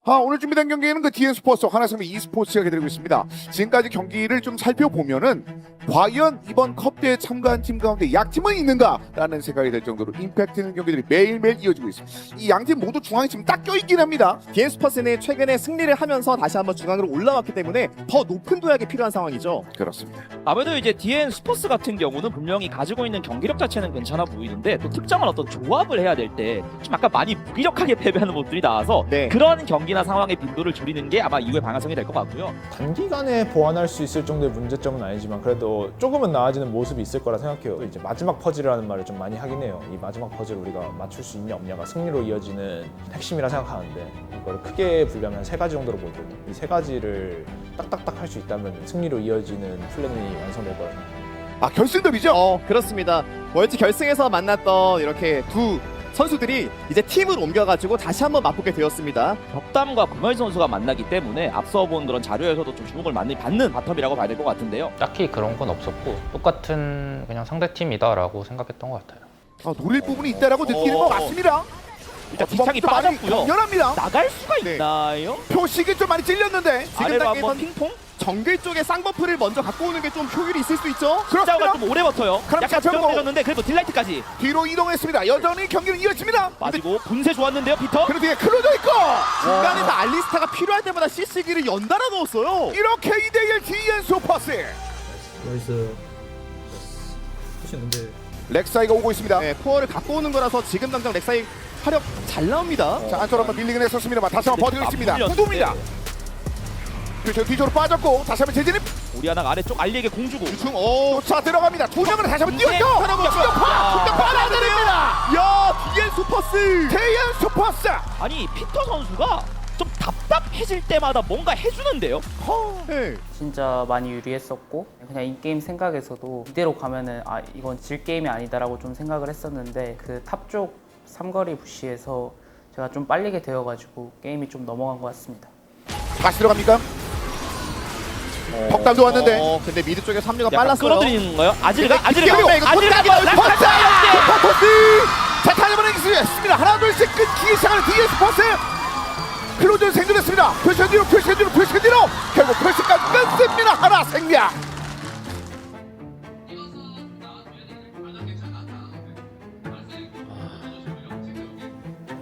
오늘 준비된 경기는 그 DN스포츠 하나생명 e스포츠가 기다리고 있습니다. 지금까지 경기를 좀 살펴보면은 과연 이번 컵대회에 참가한 팀 가운데 약팀은 있는가라는 생각이 들 정도로 임팩트 있는 경기들이 매일매일 이어지고 있습니다. 이 양팀 모두 중앙에 지금 딱 껴있긴 합니다. DN스포츠는 최근에 승리를 하면서 다시 한번 중앙으로 올라왔기 때문에 더 높은 도약이 필요한 상황이죠. 그렇습니다. 아무래도 이제 DN 스포츠 같은 경우는 분명히 가지고 있는 경기력 자체는 괜찮아 보이는데 또 특정한 어떤 조합을 해야 될 때 좀 약간 많이 무기력하게 패배하는 모습들이 나와서 네. 그런 경기나 상황의 빈도를 줄이는 게 아마 이후의 방향성이 될 것 같고요. 단기간에 보완할 수 있을 정도의 문제점은 아니지만 그래도 조금은 나아지는 모습이 있을 거라 생각해요. 이제 마지막 퍼즐이라는 말을 좀 많이 하긴 해요. 이 마지막 퍼즐을 우리가 맞출 수 있냐 없냐가 승리로 이어지는 핵심이라 생각하는데 이걸 크게 분류하면 세 가지 정도로 보거든요. 이 세 가지를 딱딱딱 할 수 있다면 승리로 이어지는 플랜이 완성될 거라 생각합니다. 결승점이죠? 그렇습니다. 월드 결승에서 만났던 이렇게 두 선수들이 이제 팀을 옮겨가지고 다시 한번 맞붙게 되었습니다. 덕담과 구마유 선수가 만나기 때문에 앞서 본 그런 자료에서도 좀 주목을 많이 받는 바텀이라고 봐야 될 것 같은데요. 딱히 그런 건 없었고 똑같은 그냥 상대팀이다라고 생각했던 것 같아요. 노릴 부분이 있다라고 느끼는 것 같습니다. 일단 뒷창이 좀 많이 빠졌고요. 강렬합니다. 나갈 수가 네. 있나요? 표식이 좀 많이 찔렸는데 지금 아래로 한번 단계에선 핑퐁? 정글 쪽에 쌍버프를 먼저 갖고 오는 게 좀 효율이 있을 수 있죠. 숫자가 좀 오래 버텨요. 그럼 약간 잡혀고. 부정되졌는데 그래도 딜라이트까지 뒤로 이동했습니다. 여전히 경기는 이어집니다. 빠지고 분쇄 좋았는데요, 피터. 그리고 뒤에 클로저 있고 중간에서 알리스타가 필요할 때마다 CC기를 연달아 넣었어요. 이렇게 2대1 DN 슈퍼스 나이스. 푸시는데 렉사이가 오고 있습니다. 네, 코어를 갖고 오는 거라서 지금 당장 렉사이 화력 잘 나옵니다. 자, 안쪽으로 한번 밀리긴 했었습니다만 다시 한번 버티고 안 있습니다. 풀렸는데. 구도입니다. 그렇죠. 뒤쪽으로 빠졌고 다시 한번 재진입. 오리아나가 아래쪽 알리에게 공 주고 자, 들어갑니다. 두 명을 다시 한번 뛰었죠. 야. 빨아들입니다. 야, DN 슈퍼스! DN 슈퍼스. 아니 피터 선수가 좀 답답해질 때마다 뭔가 해주는데요. 네. 진짜 많이 유리했었고 그냥 인게임 생각에서도 이대로 가면은 아 이건 질 게임이 아니다라고 좀 생각을 했었는데 그 탑 쪽 삼거리 부시에서 제가 좀 빨리게 되어가지고 게임이 좀 넘어간 것 같습니다. 다시 들어갑니까? 덕담도 왔는데 근데 미드 쪽에서 합류가 약간 빨랐어요. 끌어들이는 건가요? 아지르가 이거 아지르가 포스. 자, 타이머는 있습니다. 하나 둘씩 끊기 시작하는 DN 슈퍼스. 클로즈 생존했습니다. 표시 뒤로 결국 표시까지 끊습니다. 하나 생명.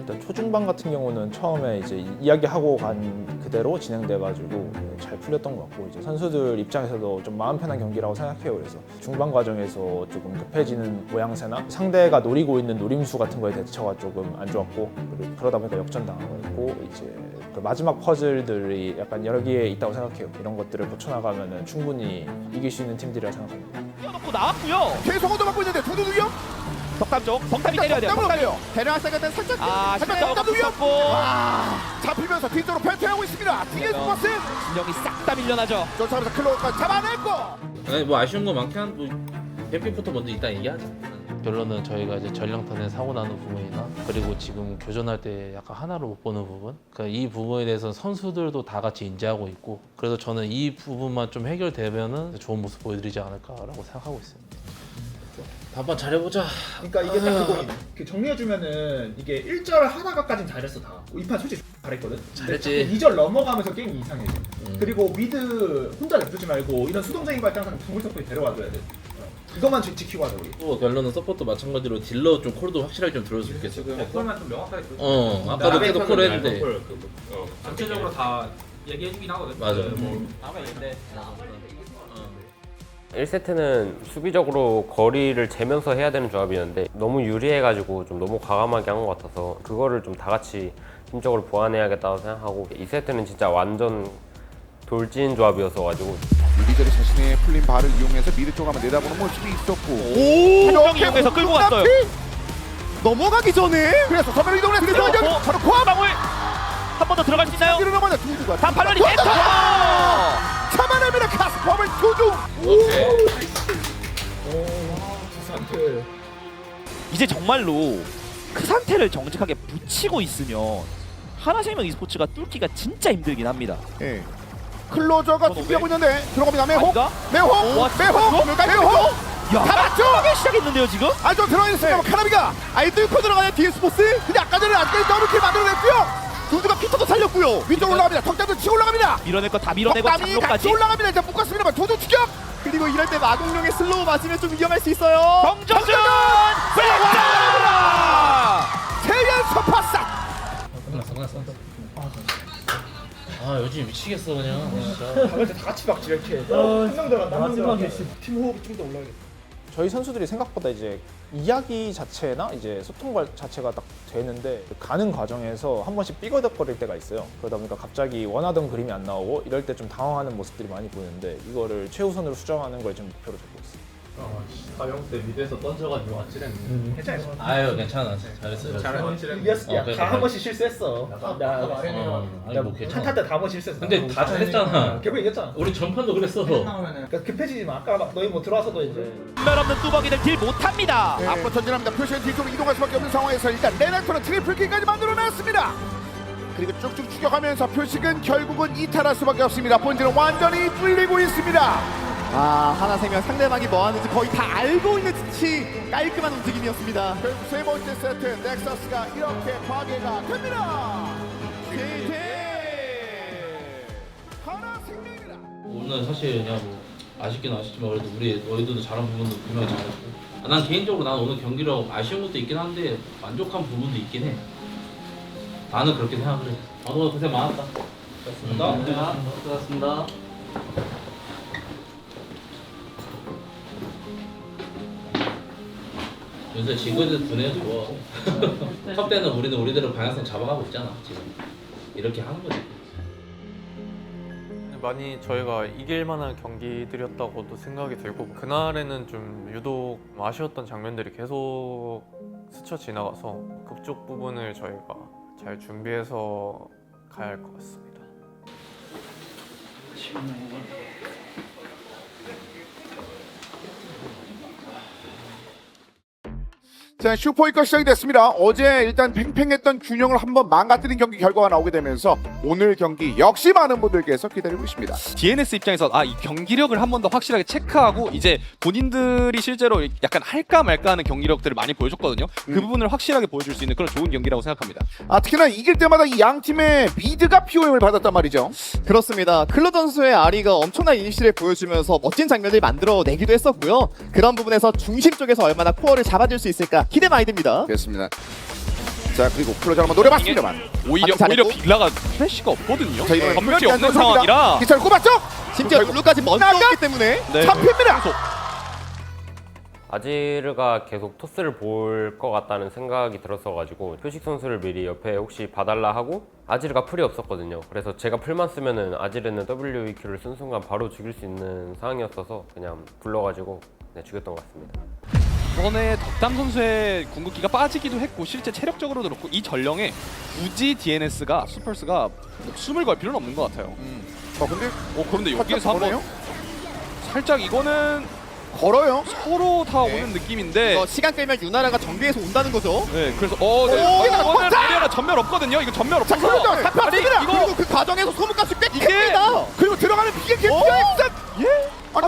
일단 초중반 같은 경우는 처음에 이제 이야기하고 간 그대로 진행돼가지고 잘 풀렸던 것 같고 이제 선수들 입장에서도 좀 마음 편한 경기라고 생각해요. 그래서 중반 과정에서 조금 급해지는 모양새나 상대가 노리고 있는 노림수 같은 거에 대처가 조금 안 좋았고 그리고 그러다 보니까 역전당하고 있고 이제 그 마지막 퍼즐들이 약간 여러 개 있다고 생각해요. 이런 것들을 고쳐나가면 충분히 이길 수 있는 팀들이라 생각합니다. 뛰어놓고 나왔고요. 계속 얻어맞고 있는데 두두두요? 덕담 쪽 덕담이 때려야 돼요. 덕담으로 가요. 배려할 생각은 살짝 아 잠깐, 신경가 덕담도요? 붙었고 잡히면서 뒤쪽으로 펜트하고 있습니다. DN 슈퍼스. 진영이 싹 다 밀려나죠. 쫓아가면서 클로즈까지 잡아냈고. 아니 뭐 아쉬운 거 많긴 한데 뱀픽부터 먼저 일단 얘기하자. 결론은 저희가 이제 전령턴에 사고 나는 부분이나 그리고 지금 교전할 때 약간 하나로 못 보는 부분, 그러니까 이 부분에 대해서 선수들도 다 같이 인지하고 있고 그래서 저는 이 부분만 좀 해결되면은 좋은 모습 보여드리지 않을까라고 생각하고 있습니다. 한번 잘해보자. 그러니까 이게 딱 그거임. 그 정리해주면은 이게 1절 하다가까진 잘했어 다. 이 판 솔직히 잘했거든. 잘했지. 2절 넘어가면서 게임이 이상해져. 그리고 미드 혼자 냅두지 말고 이런 수동적인 발전상 동물 서포트 데려와줘야 돼. 이것만 지키고 하자 우리. 또 결론은 서포트 마찬가지로 딜러 좀 콜도 확실하게 좀 들어줄 수 있겠어. 그걸만 좀 명확하게. 아까도 계속 콜 했는데. 전체적으로 다 얘기해주긴 하거든. 맞아. 다음에 있는데 1세트는 수비적으로 거리를 재면서 해야 되는 조합이었는데 너무 유리해가지고 좀 너무 과감하게 한 것 같아서 그거를 좀 다 같이 팀적으로 보완해야겠다고 생각하고 2세트는 진짜 완전 돌진 조합이었어가지고 유리절이 자신의 풀린 발을 이용해서 미드 쪽 한번 내다보는 모습이 있었고 한명 이용해서 끌고 갔어요. 넘어가기 전에 그래서 전면을 이동을 했습니다. 그래서 바로 코앞 방울 한 번 더 들어갈 수 있나요? 뒤로 넘어져 두두가 단팔론이 센터. 참아냅니다. 카스퍼블 투두. 이제 정말로 그 상태를 정직하게 붙이고 있으면 하나생명 e스포츠가 뚫기가 진짜 힘들긴 합니다. 예. 클로저가 준비하고 있는데 들어갑니다. 매혹 아닌가? 매혹 와, 매혹 야, 다 맞죠? 하게 시작했는데요 지금? 아좀 들어가 있습니다. 카나비가 아예 뚫고 들어가는 DN 슈퍼스. 근데 아까 전에 안까지 더블킬 만들어냈고요. 두두가 피터도 살렸고요. 위쪽으로 올라갑니다. 덕자도 치고 올라갑니다. 밀어낼 거 다 밀어내고 덕담이 같이 장로까지. 올라갑니다. 일단 묶었습니다만 두두 추격. 그리고 이럴 때 마공룡의 슬로우 맞으면 좀 위험할 수 있어요. 정조준 태연서 파사. 끝났어. 아 요즘 미치겠어 그냥. 진짜. 박을 때 다 같이 박지 이렇게. 한 명 들어간다. 한 명 들어간다. 팀 호흡이 좀 더 올라가겠다. 저희 선수들이 생각보다 이제 이야기 자체나 이제 소통 자체가 딱 되는데 가는 과정에서 한 번씩 삐거덕거릴 때가 있어요. 그러다 보니까 갑자기 원하던 그림이 안 나오고 이럴 때 좀 당황하는 모습들이 많이 보이는데 이거를 최우선으로 수정하는 걸 좀 목표로 잡고 있어요. 가영 때 미드에서 던져가지고 아찔했는데. 괜찮아. 아유 괜찮아. 잘했어. 다 한 번씩 실수했어. 아니 뭐 괜찮아. 한타 때 다 한 번 실수했어. 근데 다 잘했잖아. 결국 이겼잖아. 우리 전판도 그랬어. 그러니까 급해지지 마. 아까 막 너희 뭐 들어와서도 이제. 면 없는 뚜벅이들 딜 못합니다. 앞으로 전진합니다. 표시는 뒤쪽으로 이동할 수밖에 없는 상황에서 일단 레넥톤은 트리플킥까지 만들어냈습니다. 그리고 쭉쭉 추격하면서 표식은 결국은 이탈할 수밖에 없습니다. 본질은 완전히 뚫리고 있습니다. 하나생명 상대방이 뭐 하는지 거의 다 알고 있는 듯이 깔끔한 움직임이었습니다. 결국 세 번째 세트 넥서스가 이렇게 파괴가 됩니다. 하나생명이다. 오늘 사실 그냥 뭐 아쉽긴 아쉽지만 그래도 너희들도 잘한 부분도 분명히 잘했고. 난 개인적으로 난 오늘 경기력 아쉬운 것도 있긴 한데 만족한 부분도 있긴 해. 나는 그렇게 생각을 해. 오늘 고생 많았다. 수고하셨습니다. 요새 지구들 분해 좋아. 첫 때는 우리는 우리대로 방향성 잡아가고 있잖아 지금. 이렇게 하는 거지. 많이 저희가 이길 만한 경기들이었다고도 생각이 들고 그날에는 좀 유독 아쉬웠던 장면들이 계속 스쳐 지나가서 그쪽 부분을 저희가 잘 준비해서 가야 할 것 같습니다. 자, 슈퍼이거 시작이 됐습니다. 어제 일단 팽팽했던 균형을 한번 망가뜨린 경기 결과가 나오게 되면서 오늘 경기 역시 많은 분들께서 기다리고 있습니다. DNS 입장에서 이 경기력을 한 번 더 확실하게 체크하고 이제 본인들이 실제로 약간 할까 말까 하는 경기력들을 많이 보여줬거든요. 그 부분을 확실하게 보여줄 수 있는 그런 좋은 경기라고 생각합니다. 특히나 이길 때마다 이 양 팀의 미드가 POM을 받았단 말이죠. 그렇습니다. 클로 선수의 아리가 엄청난 이니시를 보여주면서 멋진 장면을 만들어내기도 했었고요. 그런 부분에서 중심 쪽에서 얼마나 코어를 잡아줄 수 있을까 기대 많이 됩니다. 그렇습니다. 자, 그리고 클로저 한번 노려봤습니다만 오히려 빅라가 플래시가 없거든요. 자, 이번에 전멸이 없는 상황이라 기차를 꼽았죠? 심지어 룰루까지 먼저 왔기 때문에 잡힙니다. 아지르가 계속 토스를 볼 것 같다는 생각이 들었어가지고 표식 선수를 미리 옆에 혹시 봐달라 하고 아지르가 풀이 없었거든요. 그래서 제가 풀만 쓰면은 아지르는 WEQ를 쓴 순간 바로 죽일 수 있는 상황이었어서 그냥 불러가지고 죽였던 것 같습니다. 이번에 덕담 선수의 궁극기가 빠지기도 했고 실제 체력적으로도 그렇고 이 전령에 굳이 DNS가 슈퍼스가 목숨을 걸 필요는 없는 것 같아요. 그런데 여기에서 한번 살짝 이거는 걸어요. 서로 다 오는 느낌인데 시간 끌면 유나라가 정비해서 온다는 거죠. 네, 그래서 이거는 아리아나 전멸 없거든요. 이거 전멸 없어서 그리고 그 과정에서 소모값이 꽤 큽니다. 그리고 들어가는 비계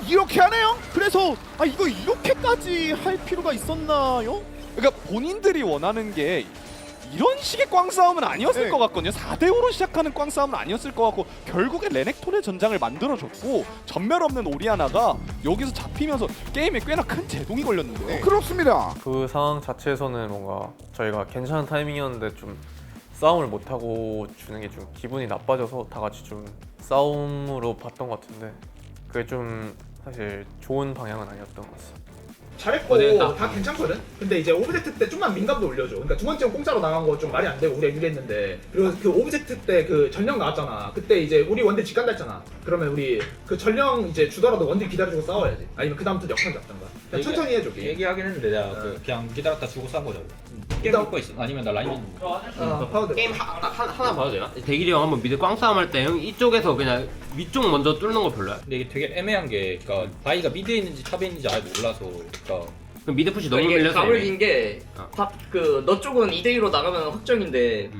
이렇게 하네요. 그래서 이거 이렇게까지 할 필요가 있었나요? 그러니까 본인들이 원하는 게 이런 식의 꽝 싸움은 아니었을 것 같거든요. 4대5로 시작하는 꽝 싸움은 아니었을 것 같고 결국에 레넥톤의 전장을 만들어줬고 전멸 없는 오리아나가 여기서 잡히면서 게임에 꽤나 큰 제동이 걸렸는데요. 그렇습니다. 그 상황 자체에서는 뭔가 저희가 괜찮은 타이밍이었는데 좀 싸움을 못하고 주는 게 좀 기분이 나빠져서 다 같이 좀 싸움으로 봤던 것 같은데 그게 좀 사실 좋은 방향은 아니었던 것 같습니다. 잘했고 다 괜찮거든? 근데 이제 오브젝트 때 좀만 민감도 올려줘. 그러니까 두 번째 공짜로 나간 거 좀 말이 안 되고 우리가 유리했는데 그리고 그 오브젝트 때 그 전령 나왔잖아. 그때 이제 우리 원딜 직간다 했잖아. 그러면 우리 그 전령 이제 주더라도 원딜 기다려주고 싸워야지. 아니면 그 다음부터 역전 잡던가. 그냥 천천히 해줘. 얘기하긴 했는데 내가 그냥 기다렸다 주고 싼 거죠. 게임 먹고 있어. 아니면 나 라인 파워드. 게임 하나 봐도 되나? 대길이 형 한번 미드 꽝 싸움 할 때 형 이쪽에서 그냥 위쪽 먼저 뚫는 거 별로야? 근데 이게 되게 애매한 게 그러니까 바이가 미드에 있는지 탑에 있는지 아예 몰라서 그러니까 그럼 미드 푸시 너무 이게 밀려서 답을 빈 게 너 쪽은 2대2로 나가면 확정인데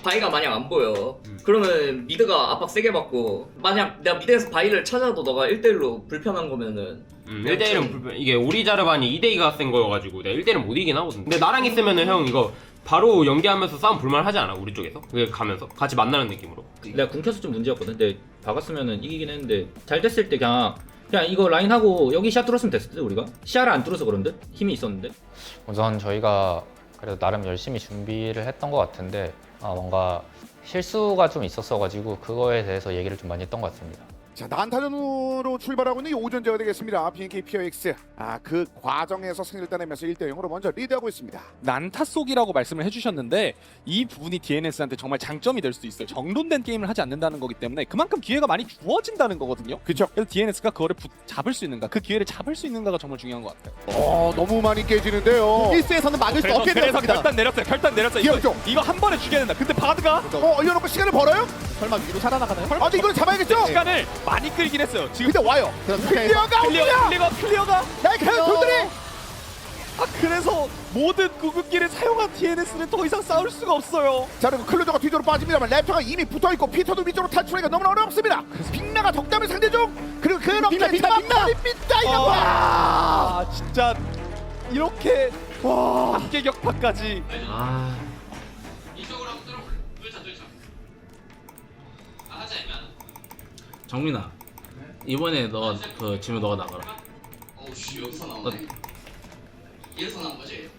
바이가 만약 안 보여 그러면 미드가 압박 세게 받고 만약 내가 미드에서 바이를 찾아도 너가 1대1로 불편한 거면은 1대1은 불편 이게 오리자르반이 2대2가 센 거여가지고 내가 1대1은 못 이기긴 하거든. 근데 나랑 있으면은 형 이거 바로 연계하면서 싸움 볼만하지 않아 우리 쪽에서? 그게 가면서 같이 만나는 느낌으로. 내가 궁켜서 좀 문제였거든. 근데 박았으면은 이기긴 했는데 잘 됐을 때 그냥 이거 라인 하고 여기 시야 뚫었으면 됐을 듯. 우리가 시야를 안 뚫어서 그런 듯 힘이 있었는데. 우선 저희가 그래도 나름 열심히 준비를 했던 것 같은데 뭔가 실수가 좀 있었어가지고 그거에 대해서 얘기를 좀 많이 했던 것 같습니다. 자, 난타전으로 출발하고 있는 이 오전제가 되겠습니다. BNK POX. 그 과정에서 승리를 따내면서 1대0으로 먼저 리드하고 있습니다. 난타 속이라고 말씀을 해주셨는데 이 부분이 DNS한테 정말 장점이 될 수 있어요. 정돈된 게임을 하지 않는다는 거기 때문에 그만큼 기회가 많이 주어진다는 거거든요. 그렇죠. 그래서 DNS가 그거를 잡을 수 있는가, 그 기회를 잡을 수 있는가가 정말 중요한 것 같아요. 너무 많이 깨지는데요. 1세에서는 막을 수 없게 그래서 되었습니다. 결단 내렸어요. 이거 한 번에 죽여야 된다. 근데 바드가 올려놓고 시간을 벌어요? 설마 위로 살아나가나요? 근데 이걸 잡아야겠죠? 시간을 많이 끌긴 했어요. 지금 근데 와요. 클리어가 옵니다. 클리어가. 돌들이. 그래서 모든 구급기를 사용한 DNS는 더 이상 싸울 수가 없어요. 자, 그리고 클로저가 뒤쪽으로 빠집니다만 랩터가 이미 붙어있고 피터도 위쪽으로 탈출하기가 너무나 어렵습니다. 빅나가 덕담을 상대 중. 그리고 그 넉대 빅나. 이거 진짜 이렇게 함께 격파까지. 이쪽으로 한번 뚫자. 하자 이면. 정민아, 이번에 너 그 지금 너가 나가라. 여기서 나오네. 이래서 나온 거지?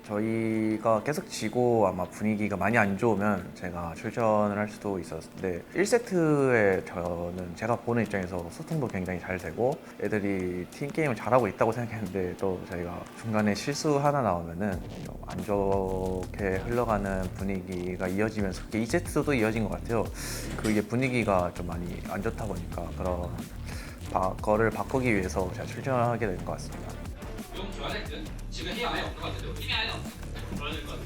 저희가 계속 지고 아마 분위기가 많이 안 좋으면 제가 출전을 할 수도 있었는데 1세트에 저는 제가 보는 입장에서 소통도 굉장히 잘 되고 애들이 팀게임을 잘하고 있다고 생각했는데 또 저희가 중간에 실수 하나 나오면은 좀 안 좋게 흘러가는 분위기가 이어지면서 그게 2세트도 이어진 것 같아요. 그게 분위기가 좀 많이 안 좋다 보니까 그런 거를 바꾸기 위해서 제가 출전하게 된 것 같습니다. 용 교환했든 지금 힘이 아예 없는 것 같은데 힘이 아예 없어. 그래야 될것 같아.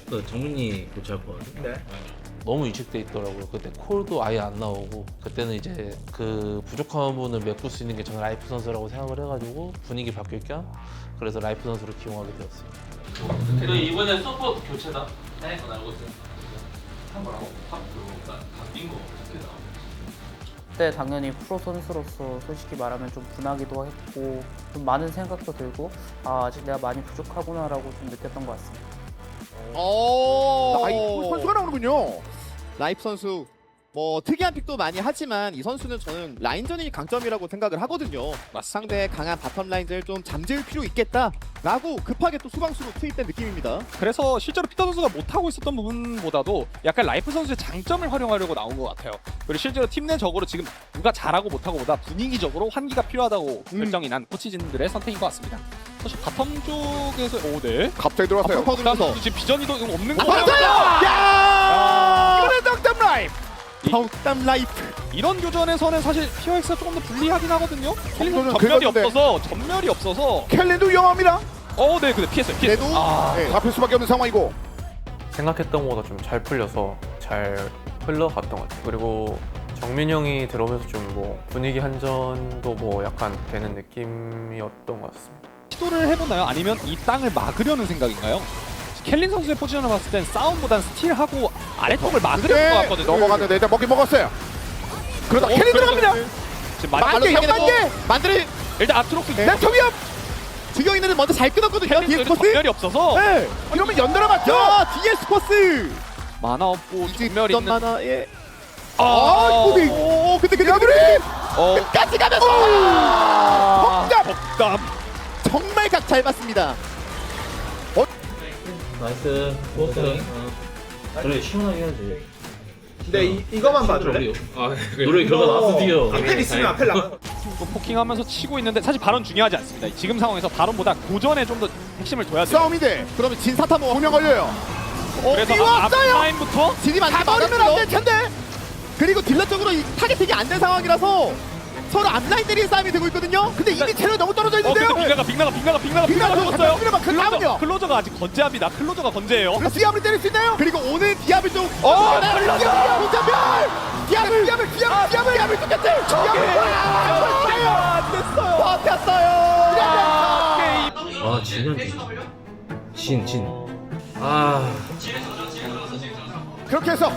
그 정민이 교체할 거거든. 네. 너무 위축돼 있더라고요. 그때 콜도 아예 안 나오고 그때는 이제 그 부족한 부분을 메꿀 수 있는 게 저는 라이프 선수라고 생각을 해가지고 분위기 바뀔 겸 그래서 라이프 선수를 기용하게 되었어요. 그 이번에 서포트 교체다. 네, 그건 알고 있어요. 한 거라고? 바뀐 거 같습니다. 그때 당연히 프로 선수로서 솔직히 말하면 좀 분하기도 했고 좀 많은 생각도 들고 아직 내가 많이 부족하구나라고 좀 느꼈던 것 같습니다. 라이프 선수가 나오는군요. 라이프 선수 특이한 픽도 많이 하지만 이 선수는 저는 라인전이 강점이라고 생각을 하거든요. 상대의 강한 바텀 라인전을 좀 잠재울 필요 있겠다라고 급하게 또 수방수로 투입된 느낌입니다. 그래서 실제로 피터 선수가 못하고 있었던 부분보다도 약간 라이프 선수의 장점을 활용하려고 나온 것 같아요. 그리고 실제로 팀 내적으로 지금 누가 잘하고 못하고 보다 분위기적으로 환기가 필요하다고 결정이 난 코치진들의 선택인 것 같습니다. 사실 바텀 쪽에서 네. 갑자기 들어왔어요. 바텀 지금 비전이도 없는 거 맞아요! 야! 이거는 덕담 라이프! 덕담 라이프! 이런 교전에서는 사실 POX가 조금 더 불리하긴 하거든요. 켈린은 긁었는데. 전멸이 없어서 켈린도 위험합니다. 네, 근데 피했어요. 그래도 잡힐 수밖에 없는 상황이고. 생각했던 것보다 좀 잘 풀려서 잘 흘러갔던 것 같아요. 그리고 정민 형이 들어오면서 좀 분위기 한전도 약간 되는 느낌이었던 것 같습니다. 시도를 해보나요? 아니면 이 땅을 막으려는 생각인가요? 켈린 선수의 포지션을 봤을 땐 싸움보단 스틸하고 아래쪽을 막으려는 것 같거든요. 넘어갔는데 일단 먹긴 먹었어요. 그러다 켈린 들어갑니다. 지금 만개 연만개! 만드를 일단 아트록스 랩터 위험! 주경 있는 먼저 잘 끊었거든요. 켈린 전멸이 없어서 네! 이러면 연달아 맞죠? DS 포스! 만화 없고 전멸이 있는 만화에 무빙! 근데 무빙! 끝까지 가면서 덕담 정말 각 잘 봤습니다. 나이스. 좋았어. 그래 시원하게 해야지. 근데 이거만 봐줄래? 노래 결과 나왔어 드디어. 앞에 있으면 앞에 나가. 또 포킹하면서 치고 있는데 사실 발언 중요하지 않습니다. 지금 상황에서 발언보다 고전에 좀 더 핵심을 둬야 돼요. 싸움이 돼. 그러면 진사타 뭐 분명 걸려요. 그래서 띄웠어요! 앞라인부터 진이 많이 가버리면 안 될 텐데! 그리고 딜러 쪽으로 타겟팅이 안 된 상황이라서 서로 앞라인들이 싸움이 되고 있거든요. 근데 이미 체력이 너무 떨어져 있는데요? 근데 빅나가 죽었어요. 그 다음은요? 클로저가 아직 건재합니다. 클로저가 건재해요. 그래서 디아블 때릴 수 있나요? 그리고 오늘 디아블 쪽 디아블 똑같아! 안 됐어요. 버텼어요. 진현 진. 그렇게 해서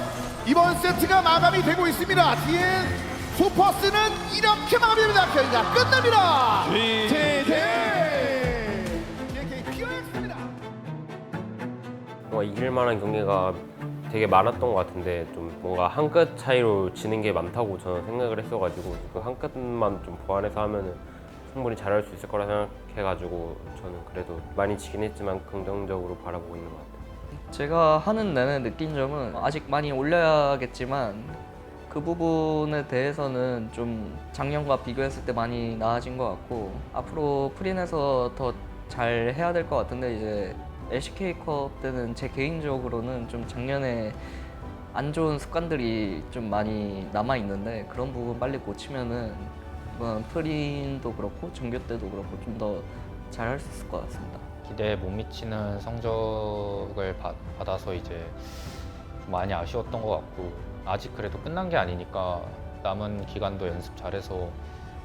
이번 세트가 마감이 되고 있습니다. DN 슈퍼스는 이렇게 마무리됩니다. 경기가 끝납니다. POX입니다. 뭔가 이길 만한 경기가 되게 많았던 것 같은데 좀 뭔가 한 끗 차이로 지는 게 많다고 저는 생각을 했어가지고 그 한 끗만 좀 보완해서 하면은 충분히 잘할 수 있을 거라 생각해가지고 저는 그래도 많이 지긴 했지만 긍정적으로 바라보고 있는 것 같아요. 제가 하는 내내 느낀 점은 아직 많이 올려야겠지만 그 부분에 대해서는 좀 작년과 비교했을 때 많이 나아진 것 같고 앞으로 프린에서 더 잘 해야 될 것 같은데 이제 LCK컵 때는 제 개인적으로는 좀 작년에 안 좋은 습관들이 좀 많이 남아 있는데 그런 부분 빨리 고치면은 이번 프린도 그렇고 정규 때도 그렇고 좀 더 잘 할 수 있을 것 같습니다. 기대에 못 미치는 성적을 받아서 이제 좀 많이 아쉬웠던 것 같고 아직 그래도 끝난 게 아니니까 남은 기간도 연습 잘해서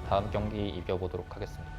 다음 경기 이겨보도록 하겠습니다.